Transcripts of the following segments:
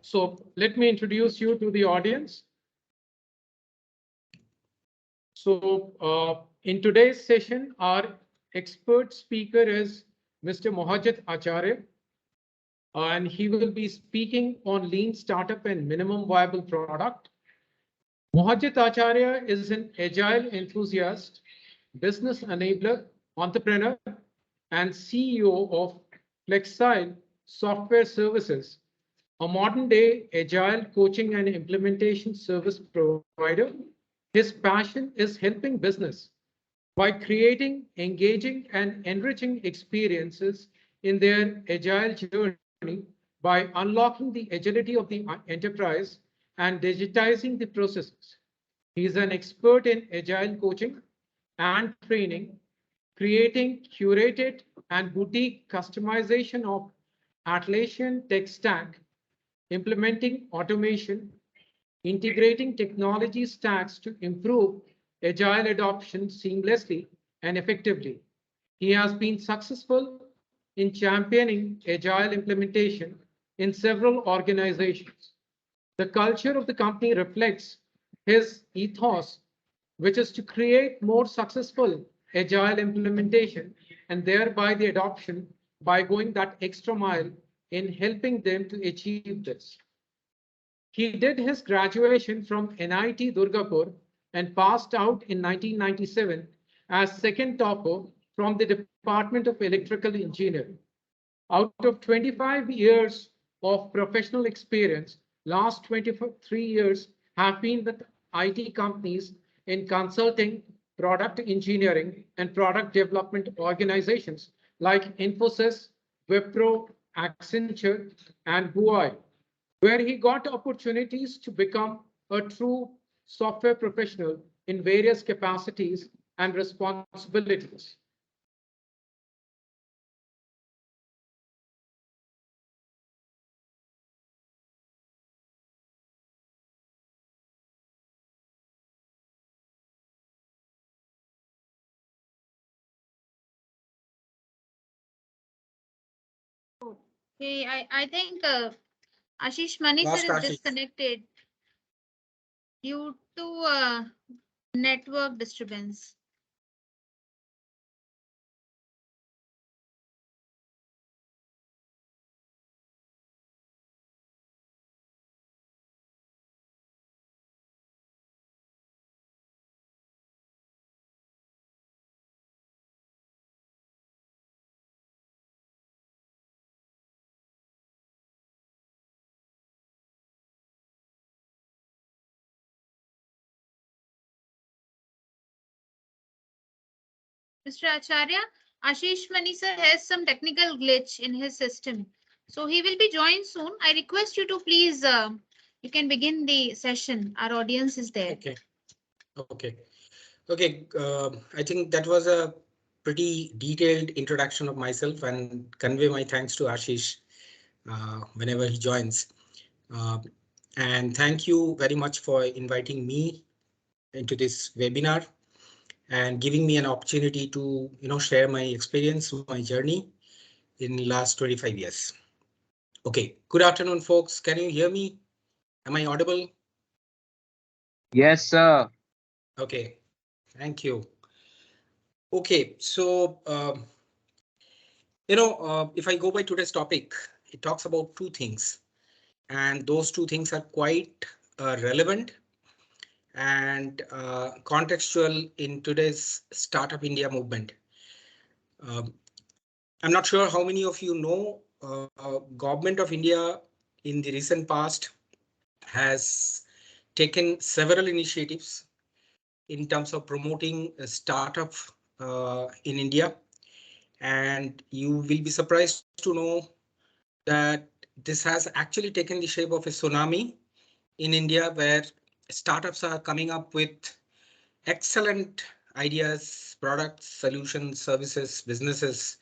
So let me introduce you to the audience. So in today's session, our expert speaker is Mr. Mohajit Acharya, and he will be speaking on lean startup and minimum viable product. Mohajit Acharya is an agile enthusiast, business enabler, entrepreneur, and CEO of Flexile Software Services, a modern day agile coaching and implementation service provider. His passion is helping business by creating engaging and enriching experiences in their agile journey by unlocking the agility of the enterprise and digitizing the processes. He is an expert in agile coaching and training, creating curated and boutique customization of Atlassian tech stack, implementing automation, integrating technology stacks to improve agile adoption seamlessly and effectively. He has been successful in championing agile implementation in several organizations. The culture of the company reflects his ethos, which is to create more successful agile implementation and thereby the adoption by going that extra mile in helping them to achieve this. He did his graduation from NIT Durgapur and passed out in 1997 as second topper from the Department of Electrical Engineering. Out of 25 years of professional experience, last 23 years have been with IT companies in consulting, product engineering, and product development organizations like Infosys, Wipro, Accenture, and Huawei, where he got opportunities to become a true software professional in various capacities and responsibilities. Okay, I think Ashish Mani sir Lost is Ashish. disconnected due to network disturbance. Mr. Acharya, Ashish Mani sir has some technical glitch in his system. So he will be joined soon. I request you to please, you can begin the session. Our audience is there. Okay. Okay. Okay. I think that was a pretty detailed introduction of myself, and convey my thanks to Ashish whenever he joins. Uh, and thank you very much for inviting me into this webinar and giving me an opportunity to share my experience, my journey in the last 25 years. Okay. Good afternoon, folks. Can you hear me? Am I audible? Yes, sir. Okay. Thank you. Okay. So, if I go by today's topic, it talks about two things, and those two things are quite relevant and contextual in today's Startup India movement. Um, I'm not sure how many of you know, Government of India in the recent past has taken several initiatives in terms of promoting a startup in India. And you will be surprised to know that this has actually taken the shape of a tsunami in India, where startups are coming up with excellent ideas, products, solutions, services, businesses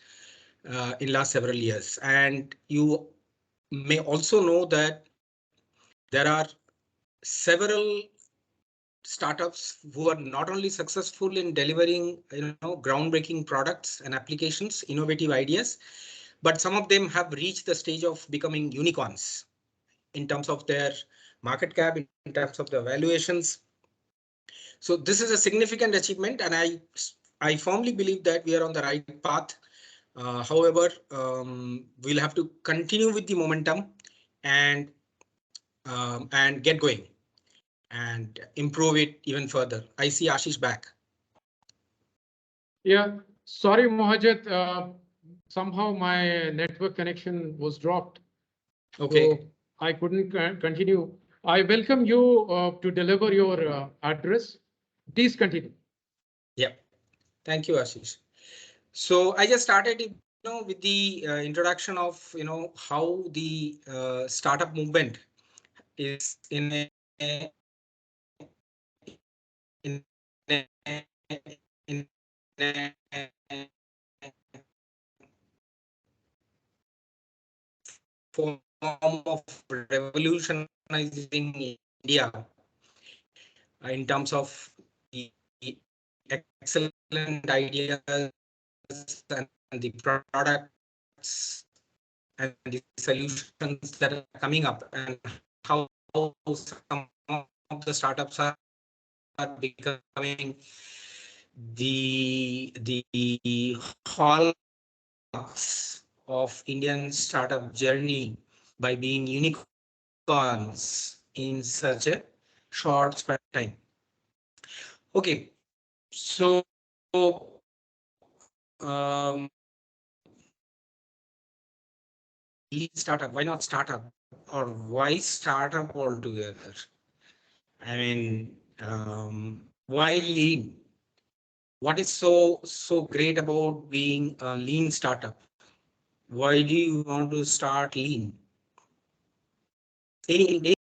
in last several years. And you may also know that there are several startups who are not only successful in delivering groundbreaking products and applications, innovative ideas, but some of them have reached the stage of becoming unicorns in terms of their market cap, in terms of the valuations. So this is a significant achievement, and I firmly believe that we are on the right path. However, we'll have to continue with the momentum and get going and improve it even further. I see Ashish back. Yeah, sorry, Mohajit. Somehow my network connection was dropped. Okay. So I couldn't continue. I welcome you to deliver your address. Please continue. Yeah. Thank you, Ashish. So I just started, with the introduction of, how the startup movement is in a form of revolutionizing India in terms of the excellent ideas and the products and the solutions that are coming up, and how some of the startups are becoming the hallmarks of Indian startup journey by being unicorns in such a short span of time. Okay, so lean startup, why not startup, or why startup altogether? I mean, why lean? What is so great about being a lean startup? Why do you want to start lean? Anybody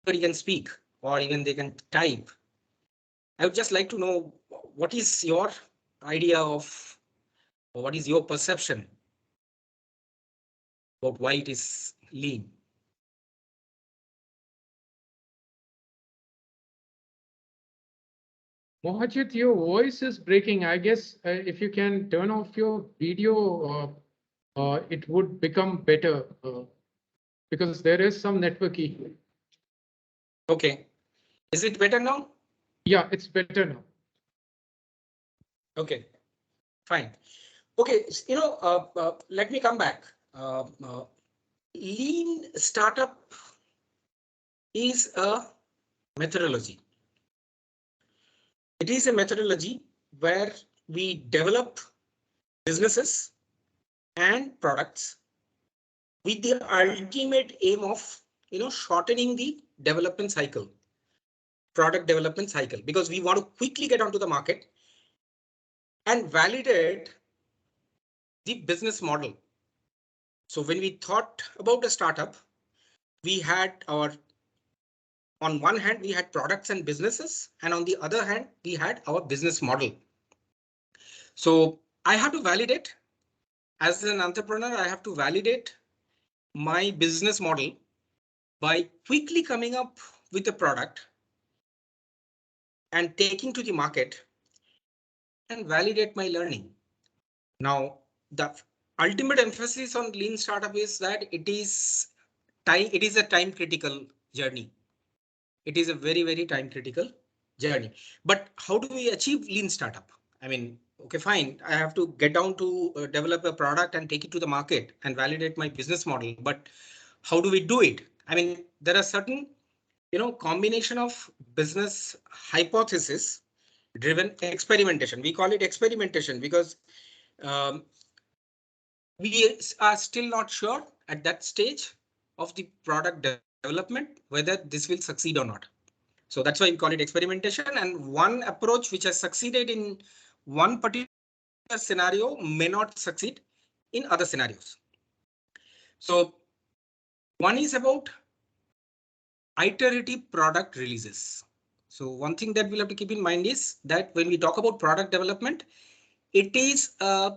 can speak, or even they can type. I would just like to know, what is your idea of, or what is your perception about why it is lean? Mohajit, your voice is breaking. I guess if you can turn off your video, it would become better because there is some network issue. Okay, is it better now? Yeah, it's better now. Okay, fine. Okay, let me come back. Lean startup is a methodology. It is a methodology where we develop businesses and products with the ultimate aim of, shortening the development cycle, product development cycle, because we want to quickly get onto the market and validate the business model. So when we thought about a startup, we had on one hand, we had products and businesses, and on the other hand, we had our business model. So I have to validate, as an entrepreneur, I have to validate my business model by quickly coming up with a product and taking to the market and validate my learning. Now, the ultimate emphasis on lean startup is that it is a time critical journey. It is a very, very time critical journey. But how do we achieve lean startup? I mean, okay, fine. I have to get down to develop a product and take it to the market and validate my business model. But how do we do it? I mean, there are certain, combination of business hypothesis driven experimentation. We call it experimentation because we are still not sure at that stage of the product development whether this will succeed or not. So that's why we call it experimentation. And one approach which has succeeded in one particular scenario may not succeed in other scenarios. So one is about iterative product releases. So one thing that we'll have to keep in mind is that when we talk about product development, it is a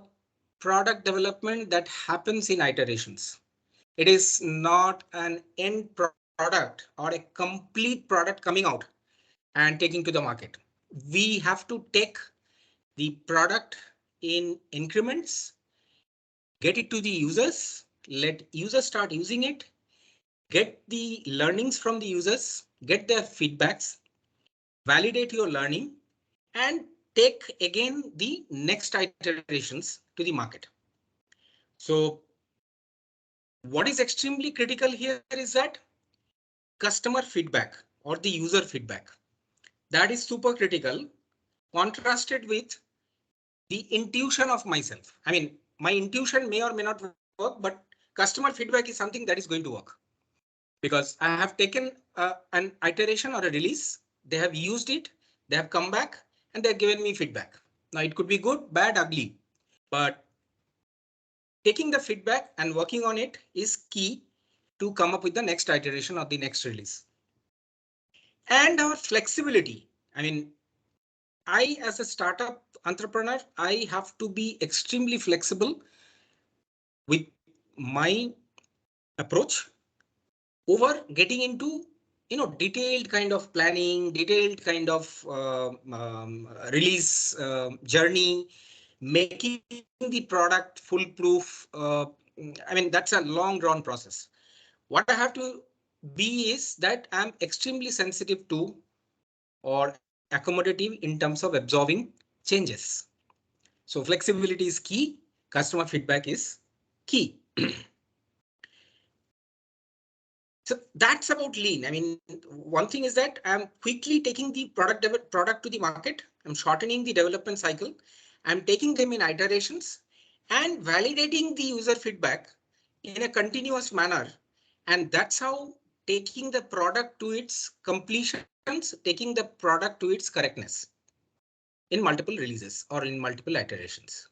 product development that happens in iterations. It is not an end product or a complete product coming out and taking to the market. We have to take the product in increments, get it to the users, let users start using it, get the learnings from the users, get their feedbacks, validate your learning, and take again the next iterations to the market. So what is extremely critical here is that customer feedback or the user feedback. That is super critical, contrasted with the intuition of myself. I mean, my intuition may or may not work, but customer feedback is something that is going to work. Because I have taken an iteration or a release, they have used it, they have come back and they've given me feedback. Now it could be good, bad, ugly, but taking the feedback and working on it is key to come up with the next iteration or the next release. And our flexibility. I mean, I as a startup entrepreneur, I have to be extremely flexible with my approach over getting into detailed kind of planning, detailed kind of release journey, making the product foolproof. I mean, that's a long drawn process. What I have to be is that I'm extremely sensitive to or accommodative in terms of absorbing changes. So flexibility is key. Customer feedback is key. So that's about lean. I mean, one thing is that I'm quickly taking the product to the market. I'm shortening the development cycle. I'm taking them in iterations and validating the user feedback in a continuous manner. And that's how taking the product to its completions, taking the product to its correctness in multiple releases or in multiple iterations.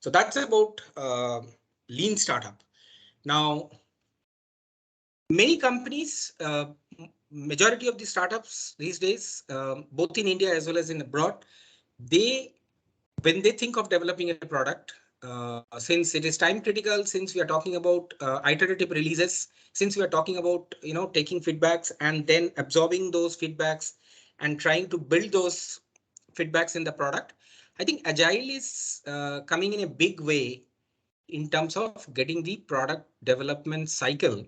So that's about lean startup. Now, many companies, majority of the startups these days, both in India as well as in abroad, when they think of developing a product, since it is time critical, since we are talking about iterative releases, since we are talking about taking feedbacks and then absorbing those feedbacks and trying to build those feedbacks in the product, I think Agile is coming in a big way in terms of getting the product development cycle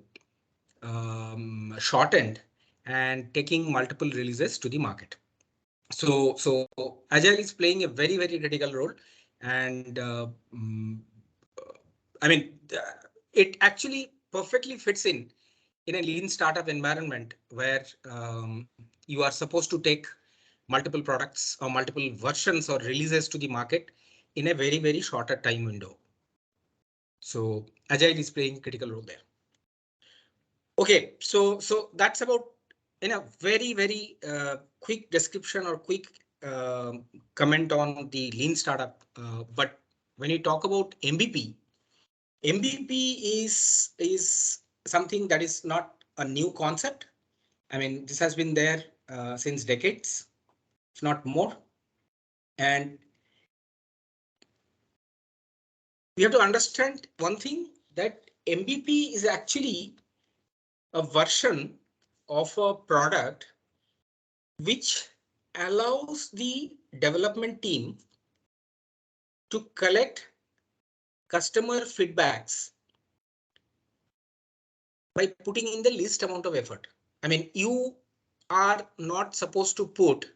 shortened and taking multiple releases to the market. So Agile is playing a very, very critical role. And I mean, it actually perfectly fits in a lean startup environment where you are supposed to take multiple products or multiple versions or releases to the market in a very, very shorter time window. So Agile is playing a critical role there. Okay, so that's about in a very, very quick description or quick comment on the lean startup. But when you talk about MVP, MVP is something that is not a new concept. I mean, this has been there since decades, if not more. And we have to understand one thing, that MVP is actually a version of a product which allows the development team to collect customer feedbacks by putting in the least amount of effort. I mean, you are not supposed to put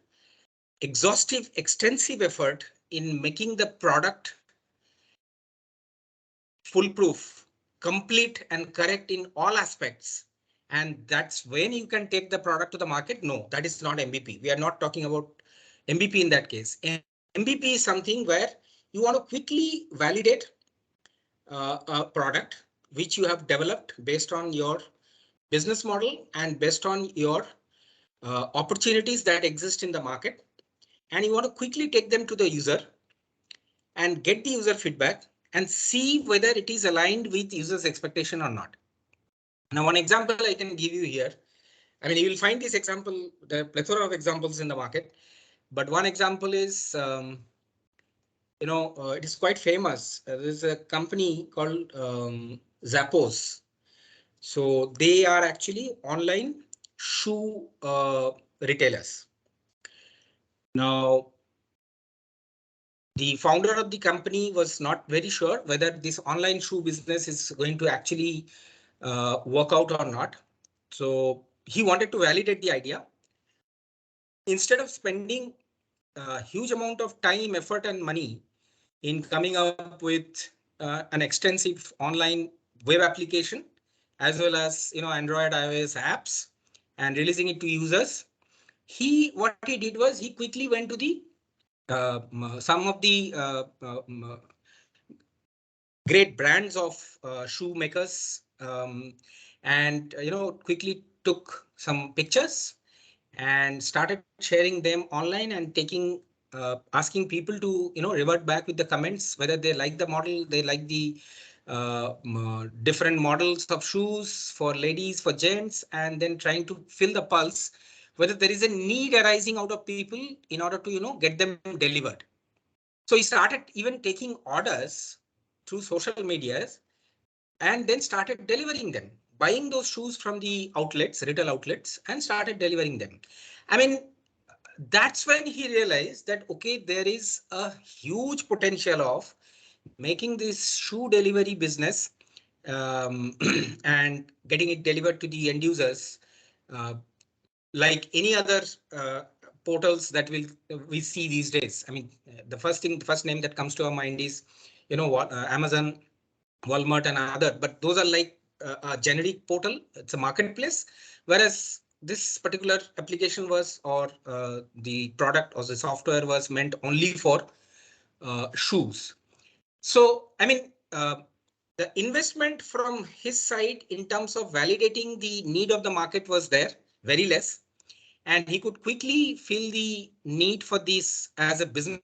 exhaustive, extensive effort in making the product foolproof, complete and correct in all aspects. And that's when you can take the product to the market. No, that is not MVP. We are not talking about MVP in that case. MVP is something where you want to quickly validate a product which you have developed based on your business model and based on your opportunities that exist in the market. And you want to quickly take them to the user and get the user feedback and see whether it is aligned with users' expectation or not. Now, one example I can give you here. I mean, you will find this example, the plethora of examples in the market. But one example is, it is quite famous. There's a company called Zappos. So they are actually online shoe retailers. Now, the founder of the company was not very sure whether this online shoe business is going to actually work out or not. So he wanted to validate the idea. Instead of spending a huge amount of time, effort, and money in coming up with an extensive online web application, as well as Android, iOS apps, and releasing it to users, what he did was he quickly went to the some of the great brands of shoe makers, and quickly took some pictures and started sharing them online and taking asking people to revert back with the comments whether they like the model, they like the different models of shoes for ladies, for gents, and then trying to feel the pulse whether there is a need arising out of people in order to get them delivered. So he started even taking orders through social medias and then started delivering them, buying those shoes from the outlets, retail outlets, and started delivering them. I mean, that's when he realized that, okay, there is a huge potential of making this shoe delivery business and getting it delivered to the end users uh, like any other portals that we see these days. I mean, the first name that comes to our mind is, what, Amazon, Walmart, and other, but those are like a generic portal. It's a marketplace, whereas this particular application was, or the product or the software was meant only for shoes. So, I mean, the investment from his side in terms of validating the need of the market was there, very less, and he could quickly feel the need for this as a business.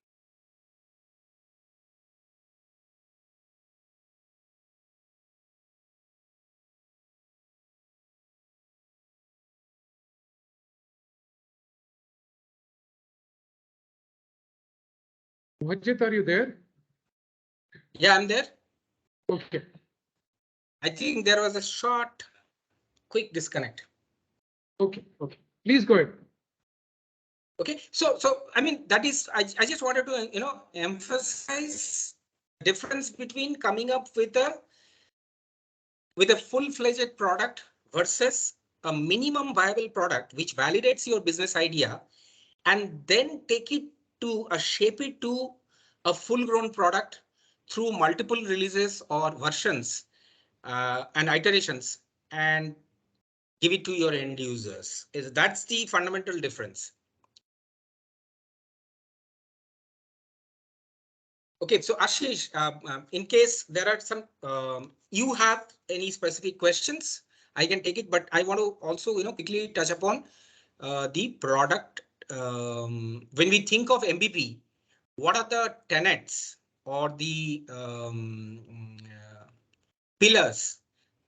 Mohajit, are you there? Yeah, I'm there. Okay. I think there was a short, quick disconnect. Okay. Okay. Please go ahead. Okay, so I mean, that is, I just wanted to emphasize the difference between coming up with a full-fledged product versus a minimum viable product which validates your business idea, and then take it to shape it to a full-grown product through multiple releases or versions and iterations, and give it to your end users. That's the fundamental difference. Okay, so Ashish, in case there are some, you have any specific questions, I can take it, but I want to also, quickly touch upon the product. When we think of MVP, what are the tenets or the pillars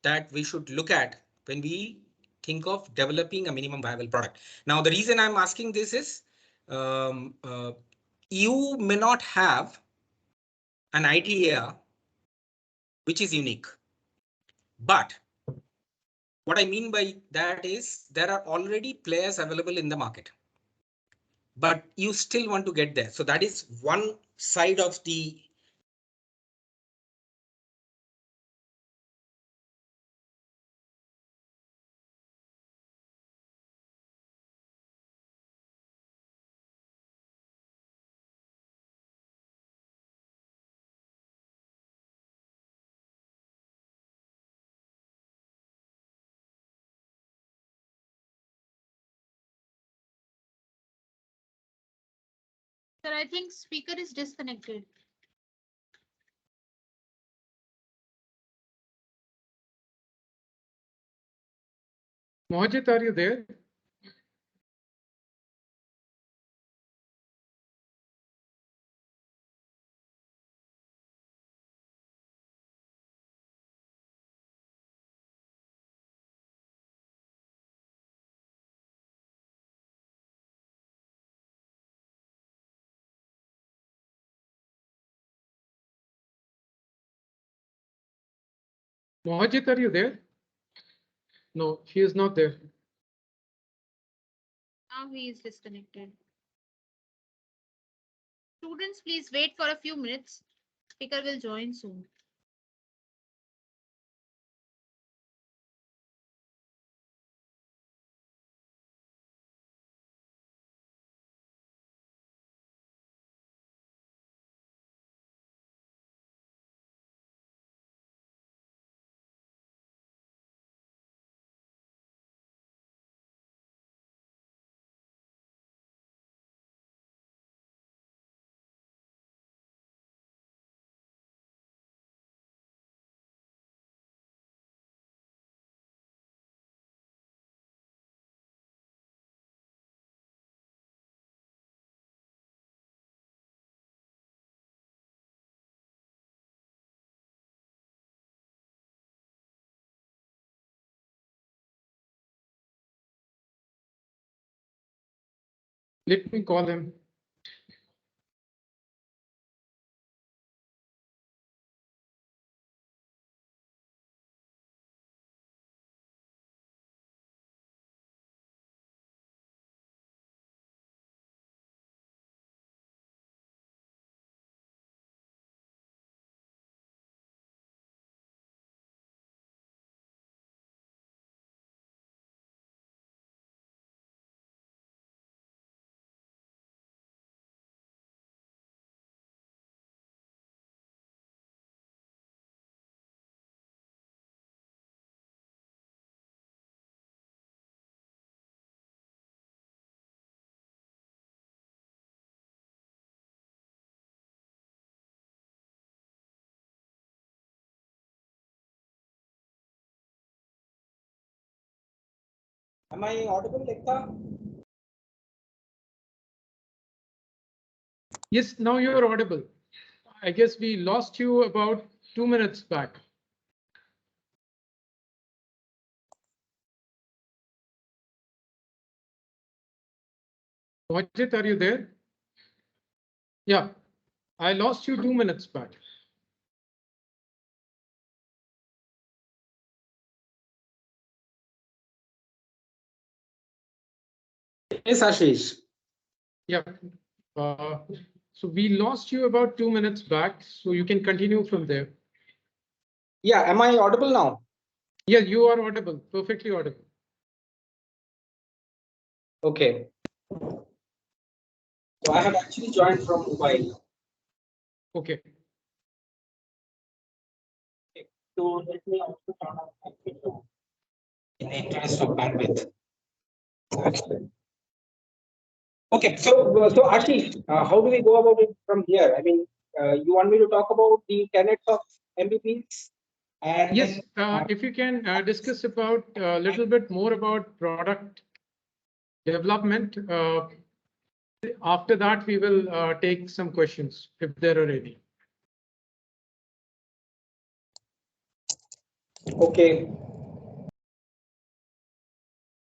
that we should look at when we think of developing a minimum viable product? Now, the reason I'm asking this is you may not have an idea which is unique. But what I mean by that is there are already players available in the market, but you still want to get there. So that is one side of the Sir, I think speaker is disconnected. Mohajit, are you there? Mohajit, are you there? No, he is not there. Now he is disconnected. Students, please wait for a few minutes. Speaker will join soon. Let me call him. Am I audible, Ekta? Yes, now you're audible. I guess we lost you about 2 minutes back. Mohajit, are you there? Yeah, I lost you 2 minutes back. Yes, Ashish. Yeah. So we lost you about 2 minutes back, so you can continue from there. Yeah, am I audible now? Yeah, you are audible, perfectly audible. Okay. So I have actually joined from mobile. Okay. So let me also turn off my video in the interest of bandwidth. Okay, so Ashish, how do we go about it from here? I mean, you want me to talk about the tenets of MVPs? And Yes, then, if you can discuss about a little bit more about product development. After that, we will take some questions if there are any. okay.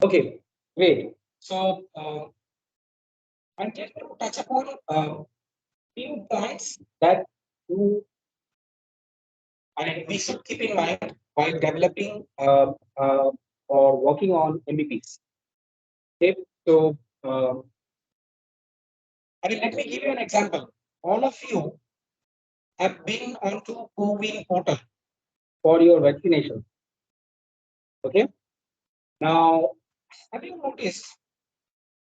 Okay, great. So I'm going to touch upon few points that you, I mean, we should keep in mind while developing or working on MVPs. Okay, so I mean, let me give you an example. All of you have been onto CoWIN portal for your vaccination. Okay. Now, have you noticed,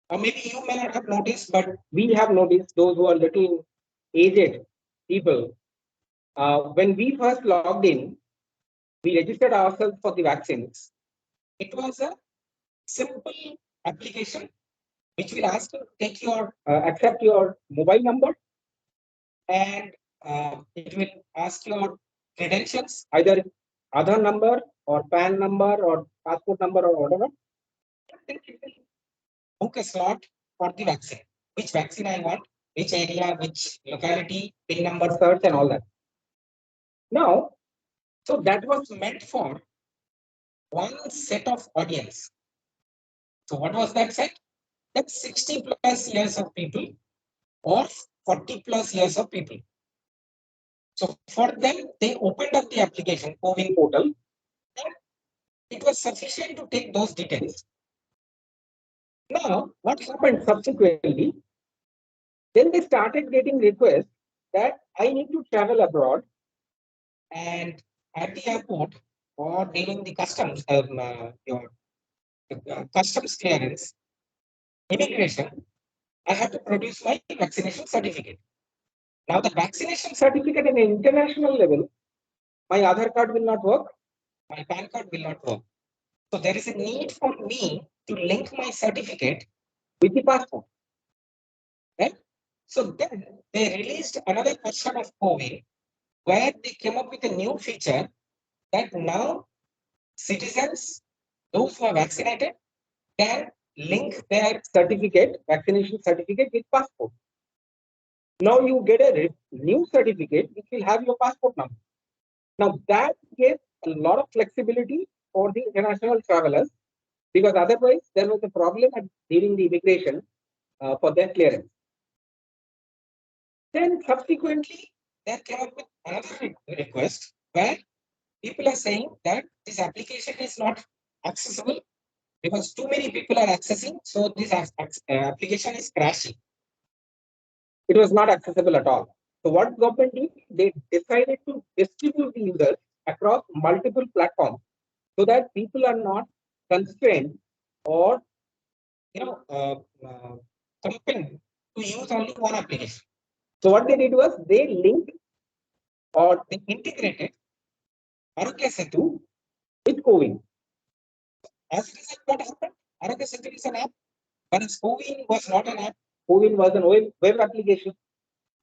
or maybe you may not have noticed, but we have noticed, those who are little aged people, when we first logged in, we registered ourselves for the vaccines. It was a simple application which will ask you to take your accept your mobile number, and it will ask your credentials, either Aadhaar number or PAN number or passport number or whatever. Then it will book a slot for the vaccine. Which vaccine I want, which area, which locality, PIN number search, and all that. Now, so that was meant for one set of audience. So what was that set? That's 60 plus years of people or 40 plus years of people. So for them, they opened up the application CoWIN portal, and it was sufficient to take those details. Now, what happened subsequently? Then they started getting requests that I need to travel abroad, and at the airport or during the customs, your customs clearance, immigration, I have to produce my vaccination certificate. Now, the vaccination certificate at an international level, my Aadhaar card will not work, my PAN card will not work. So there is a need for me to link my certificate with the passport. Right? So then they released another version of CoWIN where they came up with a new feature that now citizens, those who are vaccinated, can link their certificate, vaccination certificate, with passport. Now you get a new certificate which will have your passport number. Now that gives a lot of flexibility for the international travelers, because otherwise there was a problem during the immigration. for their clearance. Then subsequently, they came up with another request where people are saying that this application is not accessible because too many people are accessing, so this application is crashing. It was not accessible at all. So what government did, they decided to distribute the users across multiple platforms so that people are not constrained or compelled to use only one application. So what they did was they linked or they integrated Arogya Setu with CoWIN. As a result, what happened? Arogya Setu is an app, whereas CoWIN was not an app. CoWIN was an web application.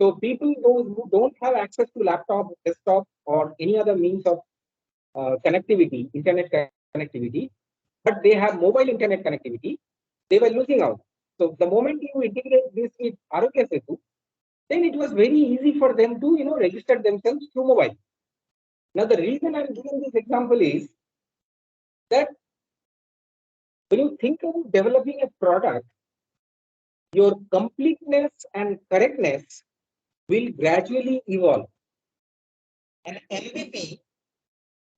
So people those who don't have access to laptop, desktop, or any other means of connectivity, internet connectivity, but they have mobile internet connectivity, they were losing out. So the moment you integrate this with Arogya Setu, then it was very easy for them to register themselves through mobile. Now the reason I'm giving this example is that when you think of developing a product, your completeness and correctness will gradually evolve. An MVP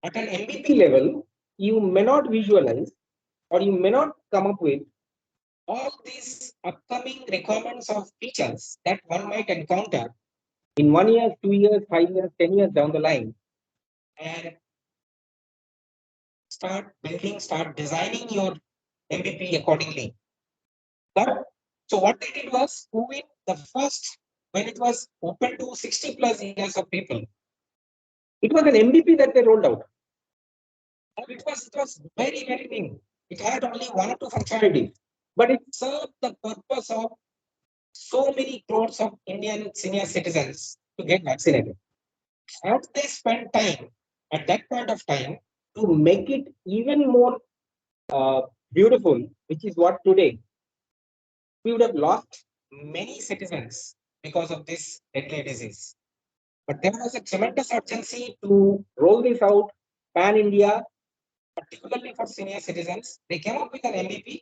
at an MVP level, you may not visualize or you may not come up with all these upcoming requirements of features that one might encounter in 1 year, 2 years, 5 years, 10 years down the line, and start building, start designing your MVP accordingly. But so what they did was COVID, the first, when it was open to 60 plus years of people, it was an MVP that they rolled out. And it was very, very new. It had only 1 or 2 functionalities, but it served the purpose of so many crores of Indian senior citizens to get vaccinated. Had they spent time at that point of time to make it even more beautiful, which is what today, we would have lost many citizens because of this deadly disease. But there was a tremendous urgency to roll this out pan India, particularly for senior citizens. They came up with an MVP,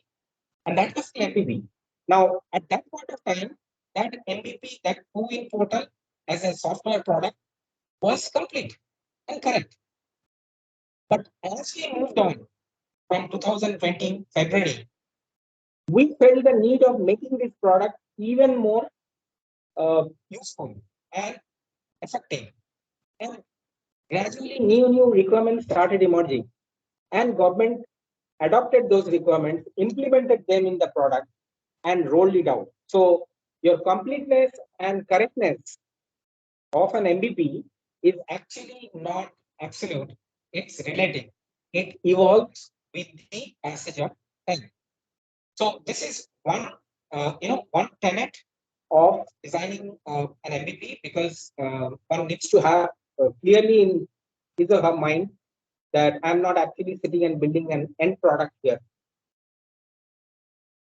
and that was the MVP. Now, at that point of time, that MVP, that CoWIN portal as a software product was complete and correct. But as we moved on from 2020 February, we felt the need of making this product even more useful and effective. And gradually, new requirements started emerging, and government adopted those requirements, implemented them in the product, and rolled it out. So your completeness and correctness of an MVP is actually not absolute, it's relative. It evolves with the passage of time. So this is one tenet of designing an MVP, because one needs to have clearly in his or her mind that I'm not actually sitting and building an end product here.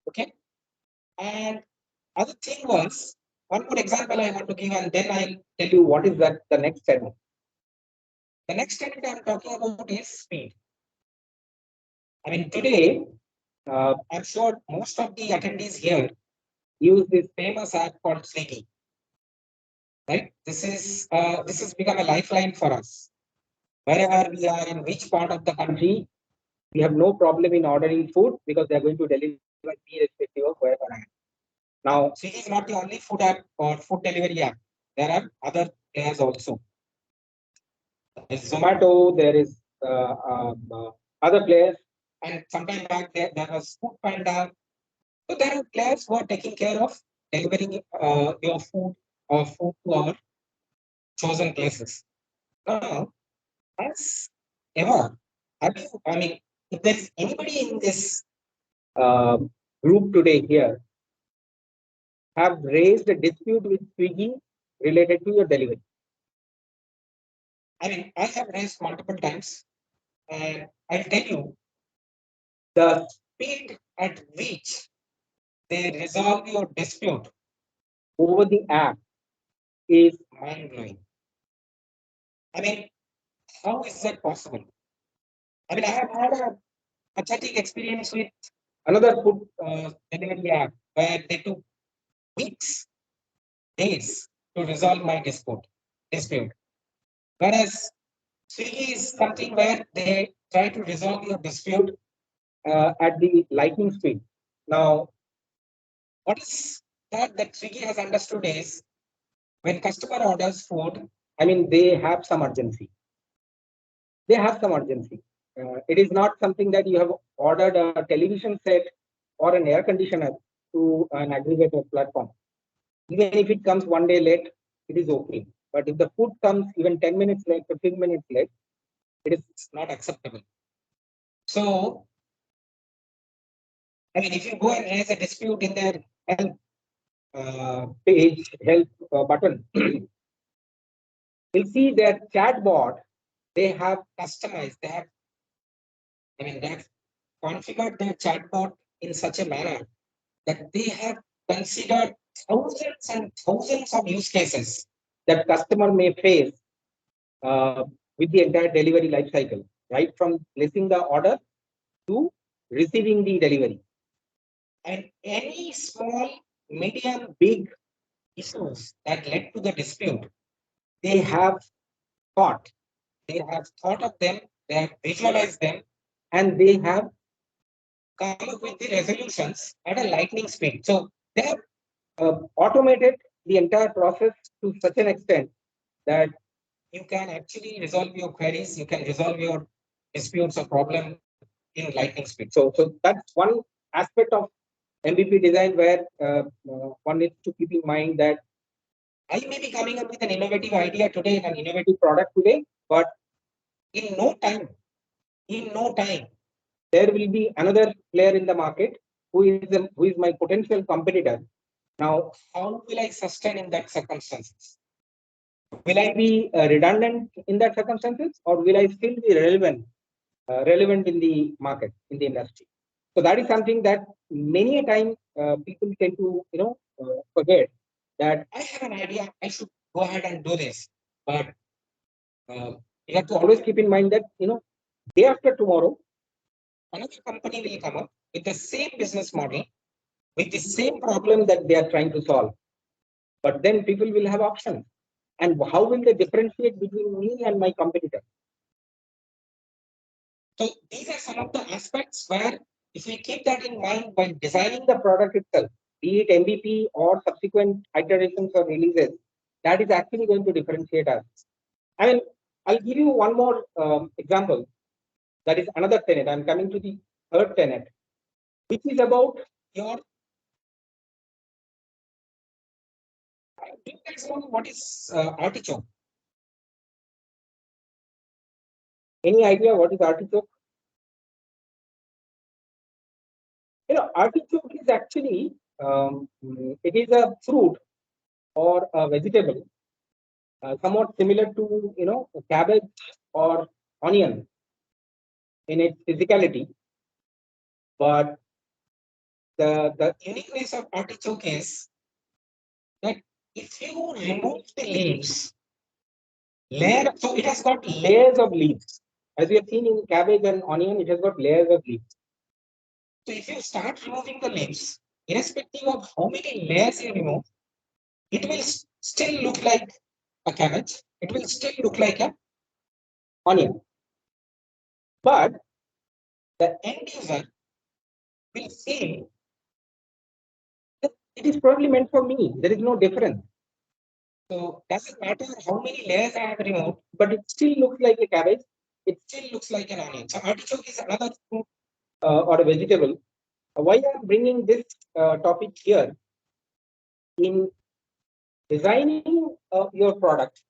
Okay. And other thing was, one more example I want to give, and then I'll tell you what is that the next tenet. The next tenet I'm talking about is speed. I mean, today, I'm sure most of the attendees here use this famous app called Swiggy. Right? This has become a lifeline for us. Wherever we are, in which part of the country, we have no problem in ordering food because they are going to deliver me irrespective of wherever I am. Now, Swiggy is not the only food app or food delivery app. There are other players also. There's Zomato, there is other players, and sometime back there was Food Panda. So there are players who are taking care of delivering your food or food to our chosen places. Now, as ever, I mean, if there is anybody in this group today here have raised a dispute with Swiggy related to your delivery? I mean, I have raised multiple times, and I'll tell you, the speed at which they resolve your dispute over the app is mind-blowing. I mean, how is that possible? I mean, I have had a pathetic experience with another food delivery app where they took weeks, days to resolve my dispute. Whereas Swiggy is something where they try to resolve your dispute at the lightning speed. Now, what is that Swiggy has understood is when customer orders food, I mean, they have some urgency. They have some urgency. It is not something that you have ordered a television set or an air conditioner to an aggregator platform. Even if it comes one day late, it is okay. But if the food comes even 10 minutes late, 15 minutes late, it is not acceptable. So, I mean, if you go and raise a dispute in their help page, help button, you'll see their chatbot, they have customized, they have configured their chatbot in such a manner that they have considered thousands and thousands of use cases that customer may face with the entire delivery life cycle, right from placing the order to receiving the delivery. And any small, medium, big issues that led to the dispute, they have thought of them, they have visualized them, and they have come up with the resolutions at a lightning speed. So they have automated the entire process to such an extent that you can actually resolve your queries, you can resolve your disputes or problem in lightning speed. So that's one aspect of MVP design where one needs to keep in mind that I may be coming up with an innovative idea today, an innovative product today, but in no time, there will be another player in the market who is my potential competitor. Now, how will I sustain in that circumstances? Will I be redundant in that circumstances, or will I still be relevant in the market, in the industry? So that is something that many a time people tend to forget that I have an idea, I should go ahead and do this, but you have to always keep in mind that day after tomorrow, another company will come up with the same business model, with the same problem that they are trying to solve. But then people will have options. And how will they differentiate between me and my competitor? So these are some of the aspects where if we keep that in mind while designing the product itself, be it MVP or subsequent iterations or releases, that is actually going to differentiate us. I mean, I'll give you one more example. That is another tenet. I'm coming to the third tenet, which is about your. Do you guys know what is artichoke? Any idea what is artichoke? Artichoke is actually it is a fruit or a vegetable, somewhat similar to cabbage or onion in its physicality, but the uniqueness of artichoke is that if you remove the leaves, so it has got layers of leaves. As we have seen in cabbage and onion, it has got layers of leaves. So if you start removing the leaves, irrespective of how many layers you remove, it will still look like a cabbage. It will still look like an onion. But the end user will feel that it is probably meant for me. There is no difference. So doesn't matter how many layers I have removed, but it still looks like a cabbage. It still looks like an onion. So artichoke is another fruit or a vegetable. Why I'm bringing this topic here in designing your product.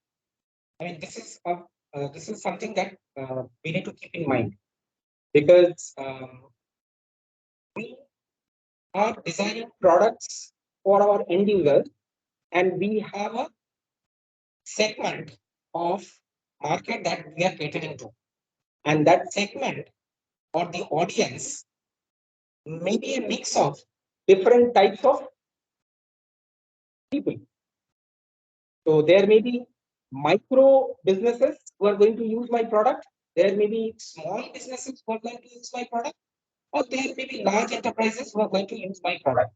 I mean, this is something that we need to keep in mind because we are designing products for our end users, and we have a segment of market that we are catering to, and that segment or the audience may be a mix of different types of people. So there may be micro businesses who are going to use my product. There may be small businesses who are going to use my product, or there may be large enterprises who are going to use my product.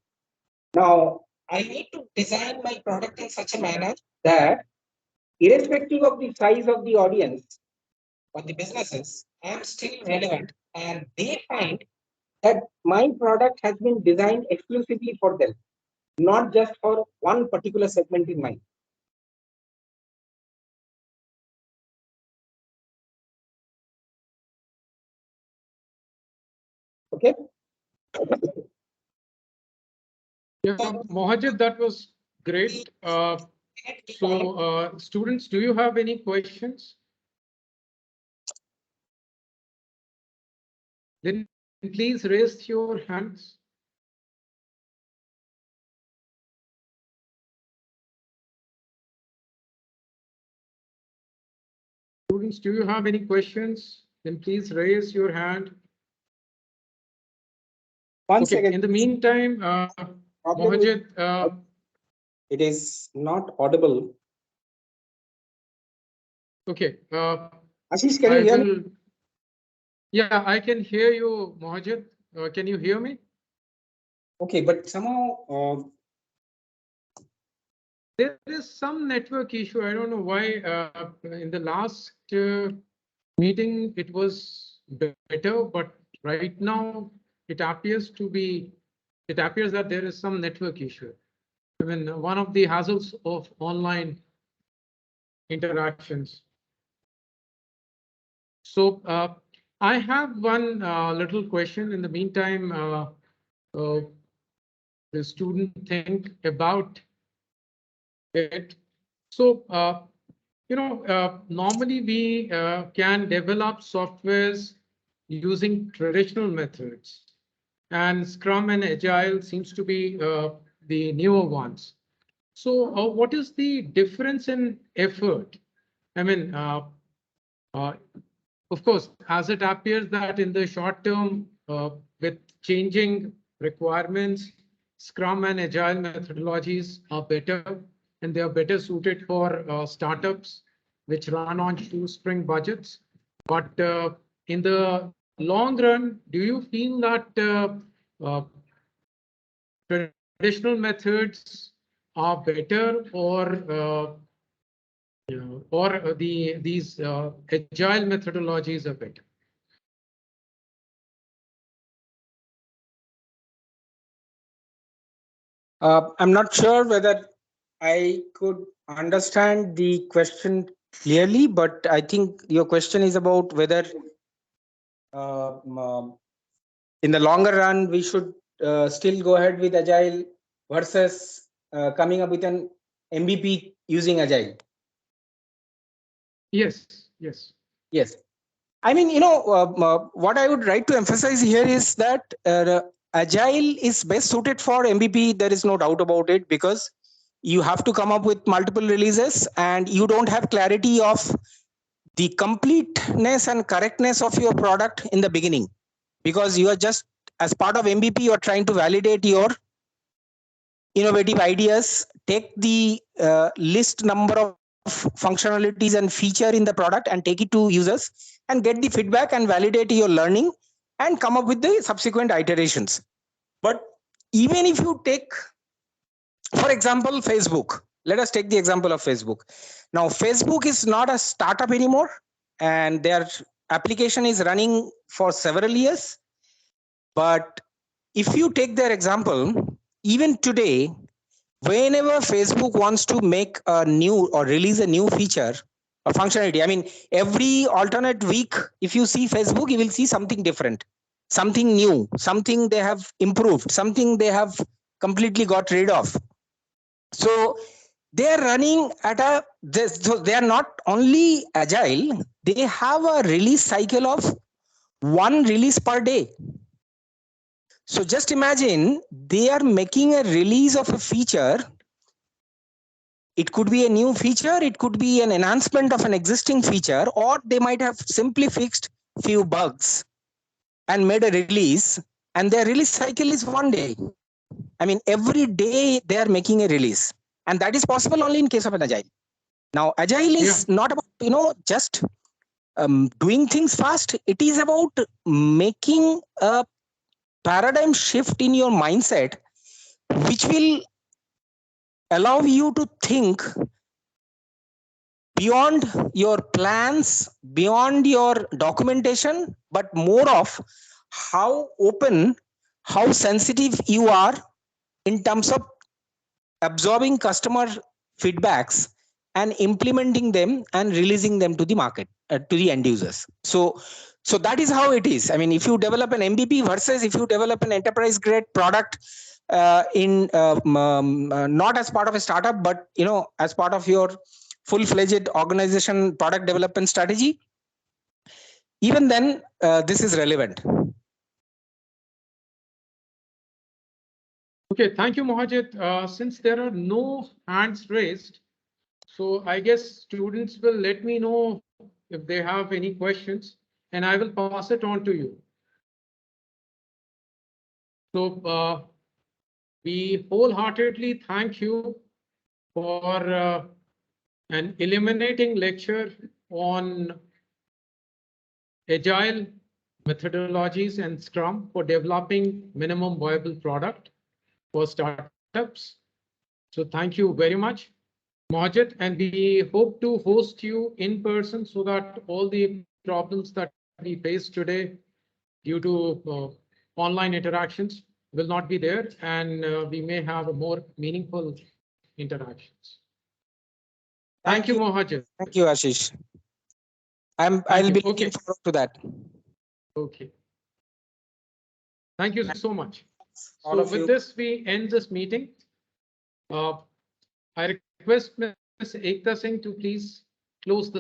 Now, I need to design my product in such a manner that irrespective of the size of the audience or the businesses, I am still relevant and they find that my product has been designed exclusively for them, not just for one particular segment in mind. Okay. Yeah, Mohajit, that was great. Students, do you have any questions? Then please raise your hands. Students, do you have any questions? Then please raise your hand. One Okay, second. in the meantime, Problem with- Mohajit, it is not audible. okay. Ashish, can you hear me? Yeah, I can hear you, Mohajit. Can you hear me? Okay, but somehow There is some network issue. I don't know why. In the last meeting, it was better, but right now it appears that there is some network issue. I mean, one of the hassles of online interactions. So I have one little question. In the meantime, the student think about it. So, normally we can develop softwares using traditional methods, and Scrum and Agile seems to be the newer ones. So, what is the difference in effort? I mean, of course, as it appears that in the short term, with changing requirements, Scrum and Agile methodologies are better, and they are better suited for startups which run on shoestring budgets. But in the long run, do you feel that uh, traditional methods are better, or these agile methodologies are better? I'm not sure whether I could understand the question clearly, but I think your question is about whether in the longer run we should still go ahead with Agile versus coming up with an MVP using Agile. Yes, yes. Yes. I mean, what I would like to emphasize here is that Agile is best suited for MVP. There is no doubt about it, because you have to come up with multiple releases and you don't have clarity of the completeness and correctness of your product in the beginning, because you are just, as part of MVP, you are trying to validate your innovative ideas, take the list number of functionalities and feature in the product and take it to users and get the feedback and validate your learning and come up with the subsequent iterations. But even if you take, for example, Facebook, let us take the example of Facebook. Now, Facebook is not a startup anymore, and their application is running for several years. But if you take their example, even today, whenever Facebook wants to make a new or release a new feature or functionality, I mean, every alternate week, if you see Facebook, you will see something different, something new, something they have improved, something they have completely got rid of. So they are running at so they are not only agile, they have a release cycle of one release per day. So just imagine they are making a release of a feature. It could be a new feature, it could be an enhancement of an existing feature, or they might have simply fixed few bugs and made a release, and their release cycle is one day. I mean, every day they are making a release, and that is possible only in case of an agile. Now, agile is not about, just doing things fast. It is about making a paradigm shift in your mindset, which will allow you to think beyond your plans, beyond your documentation, but more of how open, how sensitive you are in terms of absorbing customer feedbacks and implementing them and releasing them to the market, to the end users. So that is how it is. I mean, if you develop an MVP versus if you develop an enterprise grade product not as part of a startup, but as part of your full-fledged organization product development strategy, even then this is relevant. Okay, thank you, Mohajit. Since there are no hands raised, so I guess students will let me know if they have any questions, and I will pass it on to you. So we wholeheartedly thank you for an illuminating lecture on agile methodologies and Scrum for developing minimum viable product for startups. So thank you very much, Mohajit, and we hope to host you in person so that all the problems that we face today due to online interactions will not be there, and we may have a more meaningful interactions. Thank you, Mohajit. Thank you, Ashish. I'll be looking forward to that. Okay. Thank you so much. All So of with you. this, we end this meeting. I request Ms. Ekta Singh to please close the